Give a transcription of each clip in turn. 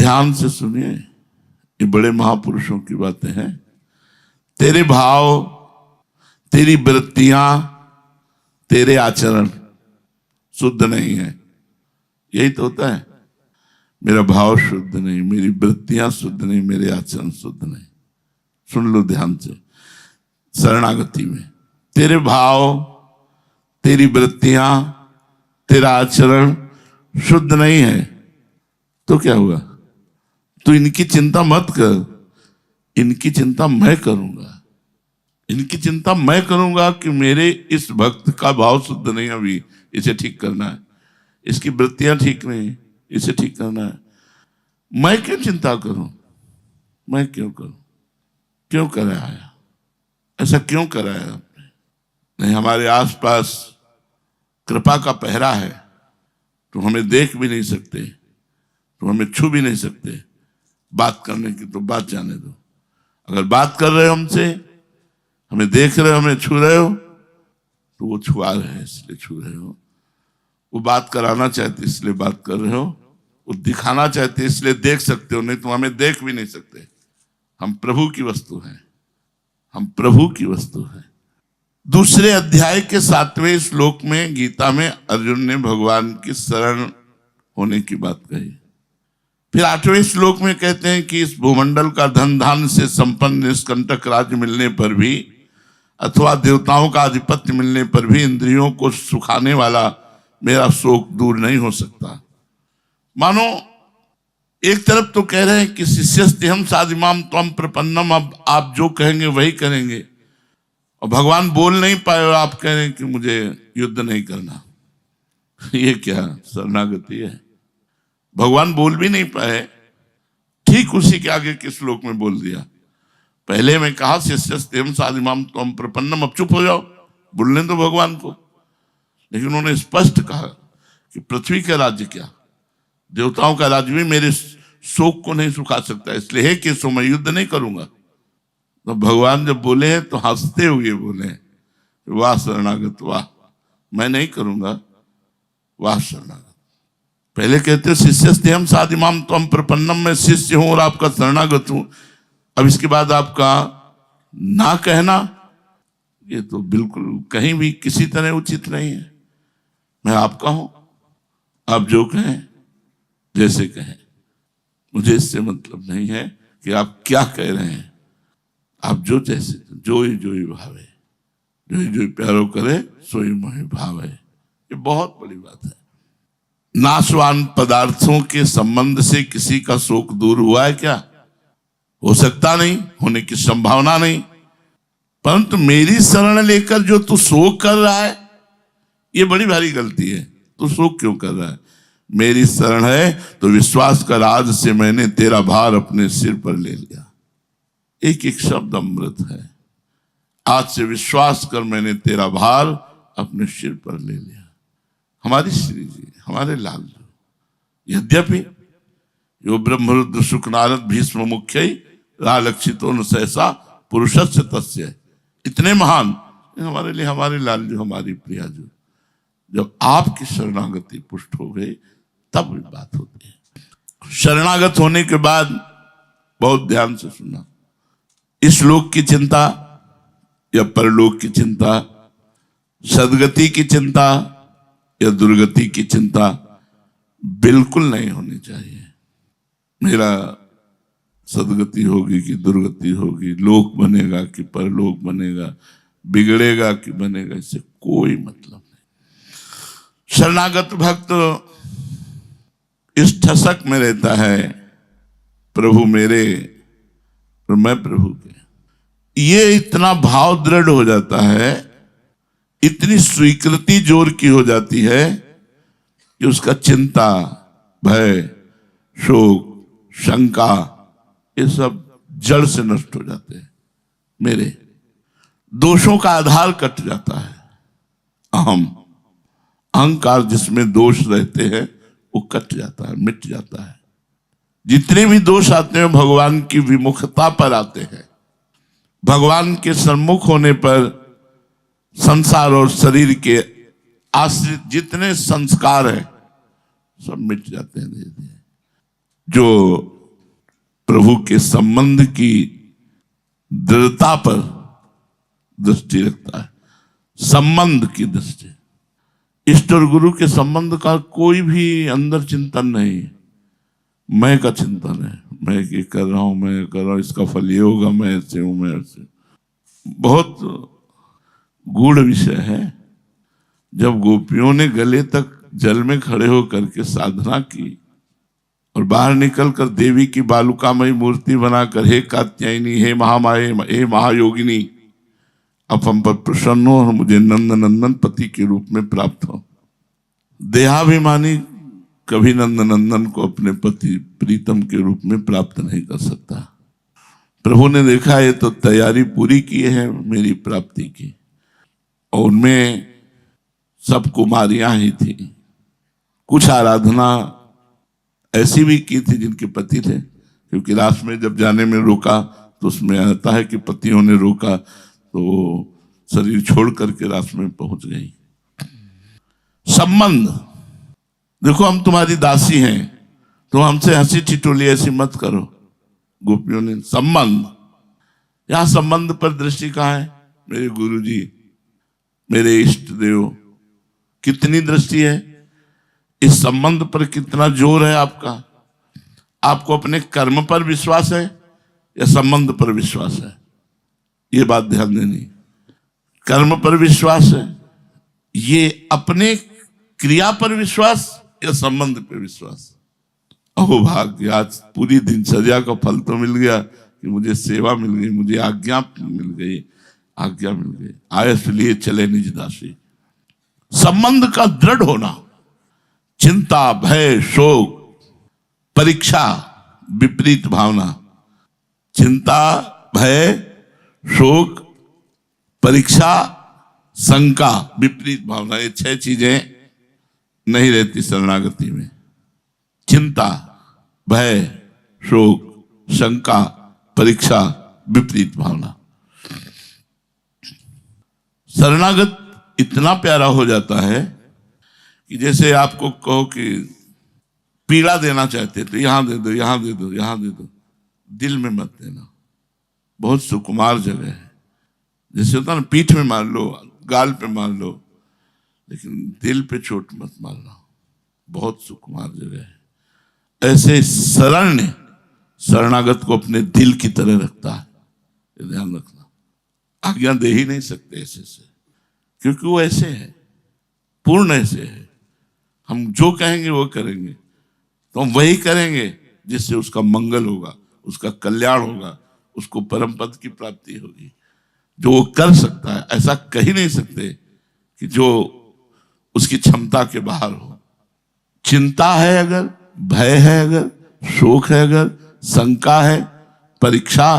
ध्यान से सुनिए, ये बड़े महापुरुषों की बातें हैं। तेरे भाव, तेरी वृत्तियां, तेरे आचरण शुद्ध नहीं है। यही तो होता है, मेरा भाव शुद्ध नहीं, मेरी वृत्तियां शुद्ध नहीं, मेरे आचरण शुद्ध नहीं। सुन लो ध्यान से, शरणागति में तेरे भाव, तेरी वृत्तियां, तेरा आचरण शुद्ध नहीं है तो क्या हुआ? तो इनकी चिंता मत कर, इनकी चिंता मैं करूंगा। इनकी चिंता मैं करूंगा कि मेरे इस भक्त का भाव शुद्ध नहीं, अभी इसे ठीक करना है, इसकी वृत्तियां ठीक नहीं, इसे ठीक करना है। मैं क्यों चिंता करूं? मैं क्यों करूं? क्यों कराया? ऐसा क्यों कराया आपने? नहीं, हमारे आसपास कृपा का पहरा है, तो हमें देख भी नहीं सकते, तो हमें छू भी नहीं सकते। बात करने की तो बात जाने दो, अगर बात कर रहे हो हमसे, हमें देख रहे हो, हमें छू रहे हो, तो वो छुआ रहे हैं इसलिए छू रहे हो। वो बात कराना चाहते इसलिए बात कर रहे हो, वो दिखाना चाहते इसलिए देख सकते हो, नहीं तो हमें देख भी नहीं सकते। हम प्रभु की वस्तु हैं, हम प्रभु की वस्तु हैं। दूसरे अध्याय के 7वें श्लोक में गीता में अर्जुन ने भगवान की शरण होने की बात कही। फिर 8वें श्लोक में कहते हैं कि इस भूमंडल का धन धान से संपन्न निष्कंटक राज्य मिलने पर भी, अथवा देवताओं का आधिपत्य मिलने पर भी इंद्रियों को सुखाने वाला मेरा शोक दूर नहीं हो सकता। मानो एक तरफ तो कह रहे हैं कि शिष्यस्तेहम साधिमाम त्वम प्रपन्नम, अब आप जो कहेंगे वही करेंगे, और भगवान बोल नहीं पाए और आप कह रहे हैं कि मुझे युद्ध नहीं करना। ये क्या शरणागति है? भगवान बोल भी नहीं पाए, ठीक उसी के आगे के श्लोक में बोल दिया। पहले में कहा शिष्यस्तेहम साधिमाम त्वम प्रपन्नम, अब चुप हो जाओ, बोलने दो भगवान को। लेकिन उन्होंने स्पष्ट कहा कि पृथ्वी का राज्य क्या, देवताओं का राज्य भी मेरे शोक को नहीं सुखा सकता, इसलिए है कि सो मैं युद्ध नहीं करूंगा। तो भगवान जब बोले हैं तो हंसते हुए बोले, वाह शरणागत वाह, मैं नहीं करूंगा, वाह शरणागत। पहले कहते शिष्यस्तेहम साधिमाम त्वम प्रपन्नम, मैं शिष्य हूं और आपका शरणागत हूं। अब इसके बाद आपका ना कहना, ये तो बिल्कुल कहीं भी किसी तरह उचित नहीं है। मैं आपका हूं, आप जो कहें जैसे कहें, मुझे इससे मतलब नहीं है कि आप क्या कह रहे हैं। आप जो जैसे जो ही भावे, जो ही प्यारो करे सोई मोहि भावे। ये बहुत बड़ी बात है। नाशवान पदार्थों के संबंध से किसी का शोक दूर हुआ है क्या? हो सकता नहीं, होने की संभावना नहीं। परंतु मेरी शरण लेकर जो तू शोक कर रहा है, ये बड़ी भारी गलती है। तू शोक क्यों कर रहा है? मेरी शरण है तो विश्वास कर, आज से मैंने तेरा भार अपने सिर पर ले लिया। एक एक शब्द अमृत है। आज से विश्वास कर, मैंने तेरा भार अपने सिर पर ले लिया। हमारी श्री जी, हमारे लाल जी, यद्यपि यो ब्रह्मरुद्र शुक नारद भीष्म मुख्य रालक्षितो न सहसा पुरुषस्य तस्य, इतने महान हमारे लिए हमारे लाल जी, हमारी प्रिया जी, जब आपकी शरणागति पुष्ट हो गई तब भी बात होती है। शरणागत होने के बाद बहुत ध्यान से सुनना, इस लोक की चिंता या परलोक की चिंता, सदगति की चिंता या दुर्गति की चिंता बिल्कुल नहीं होनी चाहिए। मेरा सदगति होगी कि दुर्गति होगी, लोक बनेगा कि परलोक बनेगा, बिगड़ेगा कि बनेगा, इससे कोई मतलब नहीं। शरणागत भक्त इस ठसक में रहता है, प्रभु मेरे और मैं प्रभु के। ये इतना भाव दृढ़ हो जाता है, इतनी स्वीकृति जोर की हो जाती है कि उसका चिंता, भय, शोक, शंका, ये सब जड़ से नष्ट हो जाते हैं। मेरे दोषों का आधार कट जाता है। अहंकार जिसमें दोष रहते हैं वो कट जाता है, मिट जाता है। जितने भी दोष आते हैं भगवान की विमुखता पर आते हैं। भगवान के सम्मुख होने पर संसार और शरीर के आश्रित जितने संस्कार हैं सब मिट जाते हैं धीरे धीरे। जो प्रभु के संबंध की दृढ़ता पर दृष्टि रखता है। संबंध की दृष्टि, इष्ट और गुरु के संबंध का कोई भी अंदर चिंतन नहीं, मैं का चिंतन है। मैं ये कर रहा हूं, मैं कर रहा हूं, इसका फल ये होगा, मैं ऐसे हूं, मैं ऐसे। बहुत गूढ़ विषय है। जब गोपियों ने गले तक जल में खड़े होकर के साधना की और बाहर निकलकर देवी की बालुकामयी मूर्ति बनाकर, हे कात्यायनी, हे महामाये, हे महायोगिनी, अब हम पर प्रसन्न हो और मुझे नंद नंदन पति के रूप में प्राप्त हो। देहाभिमानी कभी नंद नंदन को अपने पति प्रीतम के रूप में प्राप्त नहीं कर सकता। प्रभु ने देखा ये तो तैयारी पूरी की है मेरी प्राप्ति की, और उनमें सब कुमारियां ही थी। कुछ आराधना ऐसी भी की थी जिनके पति थे, क्योंकि रास में जब जाने में रोका तो उसमें आता है कि पतियों ने रोका तो शरीर छोड़ करके रास में पहुंच गई। संबंध, देखो हम तुम्हारी दासी हैं, तुम हमसे हंसी ठिठोली ऐसी मत करो। गोपियों ने संबंध, यहां संबंध पर दृष्टि कहां है? मेरे गुरुजी, मेरे इष्ट देव, कितनी दृष्टि है? इस संबंध पर कितना जोर है आपका? आपको अपने कर्म पर विश्वास है या संबंध पर विश्वास है? ये बात ध्यान देनी। कर्म पर विश्वास है, ये अपने क्रिया पर विश्वास या संबंध पर विश्वास? अहो भाग्य, आज पूरी दिनचर्या का फल तो मिल गया कि मुझे सेवा मिल गई, मुझे आज्ञा मिल गई, आज्ञा मिल गई, आयस लिए चले निज दासी। संबंध का दृढ़ होना, चिंता, भय, शोक, परीक्षा, विपरीत भावना। चिंता, भय, शोक, परीक्षा, शंका, विपरीत भावना, ये 6 चीजें नहीं रहती शरणागति में। चिंता, भय, शोक, शंका, परीक्षा, विपरीत भावना। शरणागत इतना प्यारा हो जाता है कि जैसे आपको कहो कि पीड़ा देना चाहते तो यहां दे दो, यहां दे दो, यहां दे दो, दिल में मत देना। बहुत सुकुमार जगह है। जैसे होता ना, पीठ में मार लो, गाल पे मार लो, लेकिन दिल पे चोट मत मारना। बहुत सुकुमार जगह है। ऐसे शरण शरणागत को अपने दिल की तरह रखता है, ये ध्यान रखना। आज्ञा दे ही नहीं सकते ऐसे से, क्योंकि वो ऐसे है, पूर्ण ऐसे है। हम जो कहेंगे वो करेंगे, तो हम वही करेंगे जिससे उसका मंगल होगा, उसका कल्याण होगा, उसको परम पद की प्राप्ति होगी। जो वो कर सकता है, ऐसा कह ही नहीं सकते कि जो उसकी क्षमता के बाहर हो। चिंता है अगर, भय है अगर, शोक है अगर, शंका है, परीक्षा,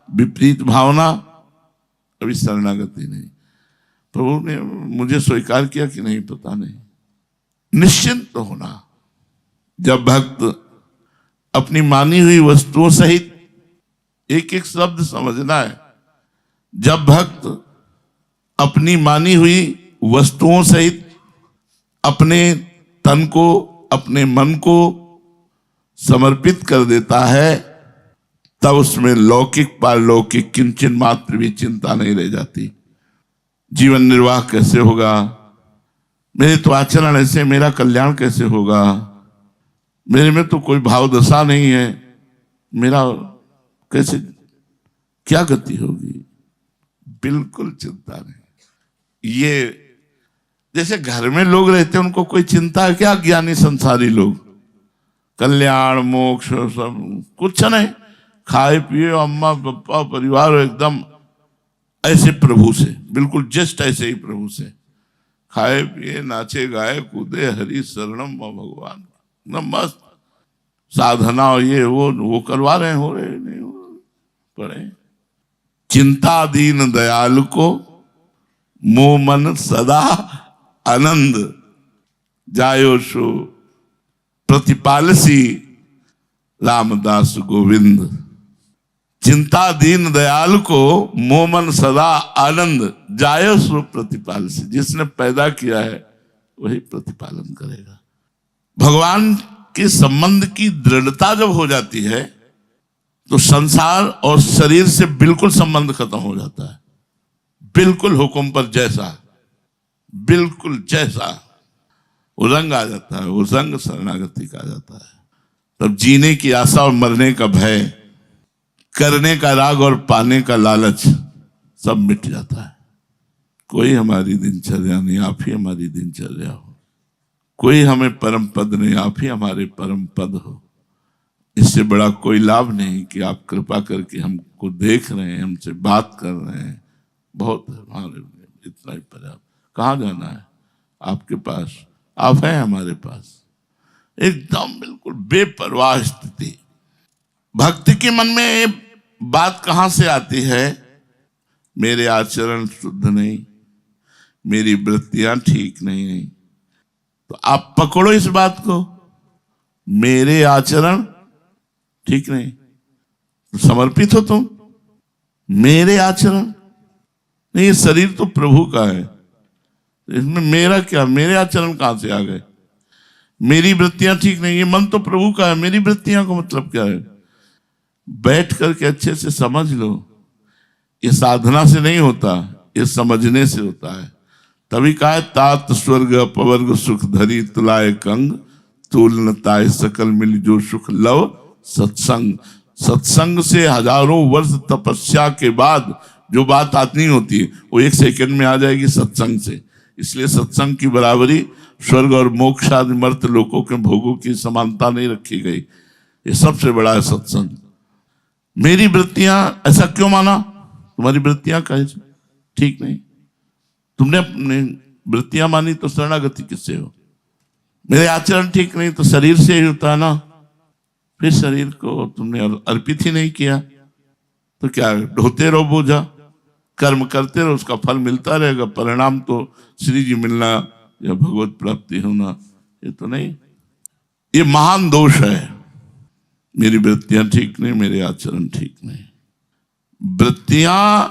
विपरीत भावना, अभी शरणागति नहीं। प्रभु ने मुझे स्वीकार किया कि नहीं पता नहीं। निश्चिंत होना, जब भक्त अपनी मानी हुई वस्तुओं सहित, एक एक शब्द समझना है, जब भक्त अपनी मानी हुई वस्तुओं सहित अपने तन को, अपने मन को समर्पित कर देता है, तब उसमें लौकिक पारलौकिक किंचन मात्र भी चिंता नहीं रह जाती। जीवन निर्वाह कैसे होगा, मेरे तो आचरण ऐसे, मेरा कल्याण कैसे होगा, मेरे में तो कोई भाव दशा नहीं है, मेरा कैसे, क्या गति होगी? बिल्कुल चिंता नहीं। ये जैसे घर में लोग रहते हैं, उनको कोई चिंता है क्या? ज्ञानी संसारी लोग, कल्याण मोक्ष सब कुछ नहीं, खाए पिए, अम्मा पप्पा परिवार एकदम ऐसे प्रभु से, बिल्कुल जस्ट ऐसे ही प्रभु से खाए पिए, नाचे गाए कूदे, हरि शरणम भगवान, एकदम मस्त साधना, ये वो करवा रहे हैं, हो रहे नहीं हो पड़े। चिंता दीन दयाल को मोह मन सदा आनंद, जायो सो प्रतिपालसी रामदास गोविंद। चिंता दीन दयाल को मोह मन सदा आनंद, जायो सो प्रतिपालसी। जिसने पैदा किया है वही प्रतिपालन करेगा। भगवान के संबंध की दृढ़ता जब हो जाती है तो संसार और शरीर से बिल्कुल संबंध खत्म हो जाता है। बिल्कुल हुक्म पर जैसा, बिल्कुल जैसा वो रंग आ जाता है, वो रंग शरणागति का आ जाता है। तब जीने की आशा और मरने का भय, करने का राग और पाने का लालच सब मिट जाता है। कोई हमारी दिनचर्या नहीं, आप ही हमारी दिनचर्या हो। कोई हमें परम पद नहीं, आप ही हमारे परम पद हो। इससे बड़ा कोई लाभ नहीं कि आप कृपा करके हमको देख रहे हैं, हमसे बात कर रहे हैं। बहुत है हमारे लिए, इतना ही पर्याप्त। कहाँ जाना है? आपके पास, आप हैं हमारे पास। एकदम बिल्कुल बेपरवाह स्थिति। भक्ति के मन में ये बात कहां से आती है? मेरे आचरण शुद्ध नहीं, मेरी वृत्तियां ठीक नहीं। तो आप पकड़ो इस बात को, मेरे आचरण ठीक नहीं, तो समर्पित हो तुम। मेरे आचरण नहीं, ये शरीर तो प्रभु का है, इसमें मेरा क्या? मेरे आचरण कहां से आ गए? मेरी वृत्तियां ठीक नहीं, ये मन तो प्रभु का है, मेरी वृत्तियां का मतलब क्या है? बैठ करके अच्छे से समझ लो। ये साधना से नहीं होता, ये समझने से होता है। तभी कहा है, तात स्वर्ग अपवर्ग सुख धरी तुलाए कंग, तूल न ताय सकल मिल जो सुख लव सत्संग। सत्संग से हजारों वर्ष तपस्या के बाद जो बात आती होती है वो एक सेकंड में आ जाएगी सत्संग से। इसलिए सत्संग की बराबरी स्वर्ग और मोक्ष आदि मर्त लोकों के भोगों की समानता नहीं रखी गई। ये सबसे बड़ा है सत्संग। मेरी वृत्तियां, ऐसा क्यों माना? तुम्हारी वृत्तियां कैसे ठीक नहीं? तुमने अपनी वृत्तियां मानी तो शरणागति किससे हो? मेरे आचरण ठीक नहीं तो शरीर से ही होता है ना। फिर शरीर को तुमने अर्पित ही नहीं किया तो क्या ढोते रहो बोझा, कर्म करते रहो, उसका फल मिलता रहेगा। परिणाम तो श्री जी मिलना या भगवत प्राप्ति होना, ये तो नहीं। ये महान दोष है। मेरी वृत्तियां ठीक नहीं, मेरे आचरण ठीक नहीं। वृत्तियां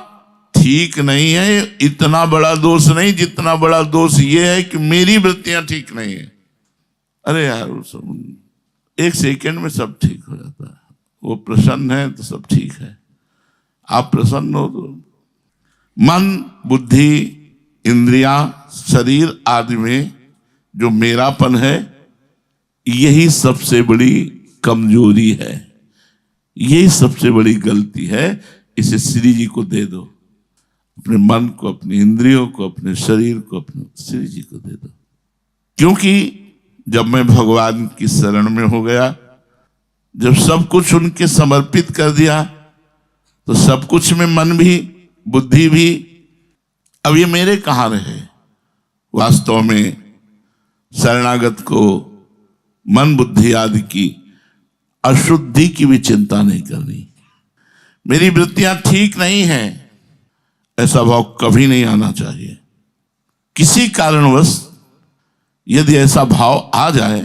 ठीक नहीं है इतना बड़ा दोष नहीं, जितना बड़ा दोष ये है कि मेरी वृत्तियां ठीक नहीं है। अरे यार, एक सेकंड में सब ठीक हो जाता है। वो प्रसन्न है तो सब ठीक है। आप प्रसन्न हो तो मन, बुद्धि, इंद्रियां, शरीर आदि में जो मेरापन है, यही सबसे बड़ी कमजोरी है, यही सबसे बड़ी गलती है। इसे श्री जी को दे दो, अपने मन को, अपनी इंद्रियों को, अपने शरीर को, अपने श्री जी को दे दो। क्योंकि जब मैं भगवान की शरण में हो गया, जब सब कुछ उनके समर्पित कर दिया, तो सब कुछ में मन भी, बुद्धि भी, अब ये मेरे कहां रहे? वास्तव में शरणागत को मन, बुद्धि आदि की अशुद्धि की भी चिंता नहीं करनी। मेरी वृत्तियां ठीक नहीं है, ऐसा भाव कभी नहीं आना चाहिए। किसी कारणवश यदि ऐसा भाव आ जाए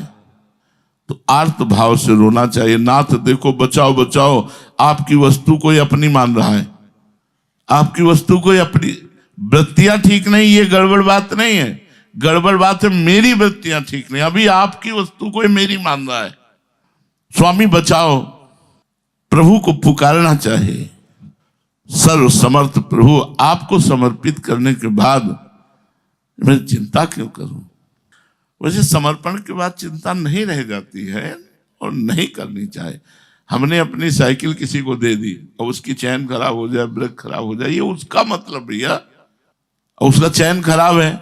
तो आर्त भाव से रोना चाहिए। नाथ देखो, बचाओ बचाओ, आपकी वस्तु कोई अपनी मान रहा है, आपकी वस्तु कोई अपनी। वृत्तियां ठीक नहीं, ये गड़बड़ बात नहीं है। गड़बड़ बात है मेरी वृत्तियां ठीक नहीं, अभी आपकी वस्तु कोई मेरी मान रहा है। स्वामी बचाओ, प्रभु को पुकारना चाहिए। सर्व समर्थ प्रभु, आपको समर्पित करने के बाद मैं चिंता क्यों करूं? वैसे समर्पण के बाद चिंता नहीं रह जाती है और नहीं करनी चाहिए। हमने अपनी साइकिल किसी को दे दी और उसकी चैन खराब हो जाए, ब्रेक खराब हो जाए, ये उसका मतलब भैया। उसका चैन खराब है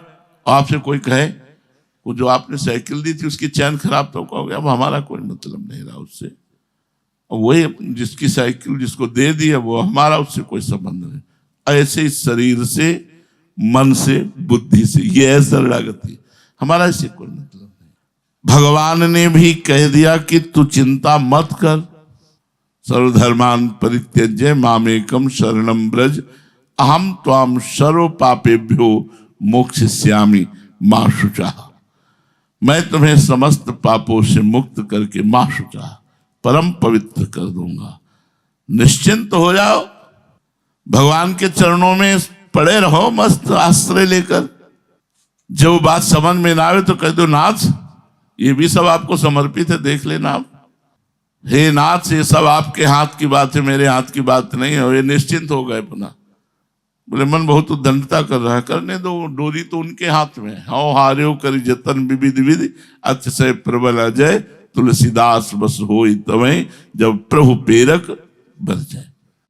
और आपसे कोई कहे वो जो आपने साइकिल दी थी उसकी चैन खराब, तो कहोगे अब हमारा कोई मतलब नहीं रहा उससे। और वही जिसकी साइकिल जिसको दे दी है वो हमारा उससे कोई संबंध नहीं। ऐसे ही शरीर से, मन से, बुद्धि से, ये है शरणागति। हमारा इससे कोई मतलब नहीं। भगवान ने भी कह दिया कि तू चिंता मत कर। सर्वधर्मान परित्यज्य मामेकम शरणम ब्रज, अहम त्वाम सर्व पापेभ्यो मोक्षयिष्यामि मा शुचः। मैं तुम्हें समस्त पापों से मुक्त करके मा शुचः, परम पवित्र कर दूंगा। निश्चिंत हो जाओ, भगवान के चरणों में पड़े रहो मस्त आश्रय लेकर। जब बात समझ में ना आए तो कह दो, नाथ ये भी सब आपको समर्पित है, देख लेना आप। हे नाथ, ये सब आपके हाथ की बात है, मेरे हाथ की बात नहीं है। ये निश्चिंत हो गए पुनः। बोले मन बहुत उद्दंडता कर रहा है, करने दो, डोरी तो उनके हाथ में है। हौ हार्यो करी जतन विविध विधि, अतिशय प्रबल अजय, तुलसीदास बस होई तवै, जब प्रभु प्रेरक बस जाए।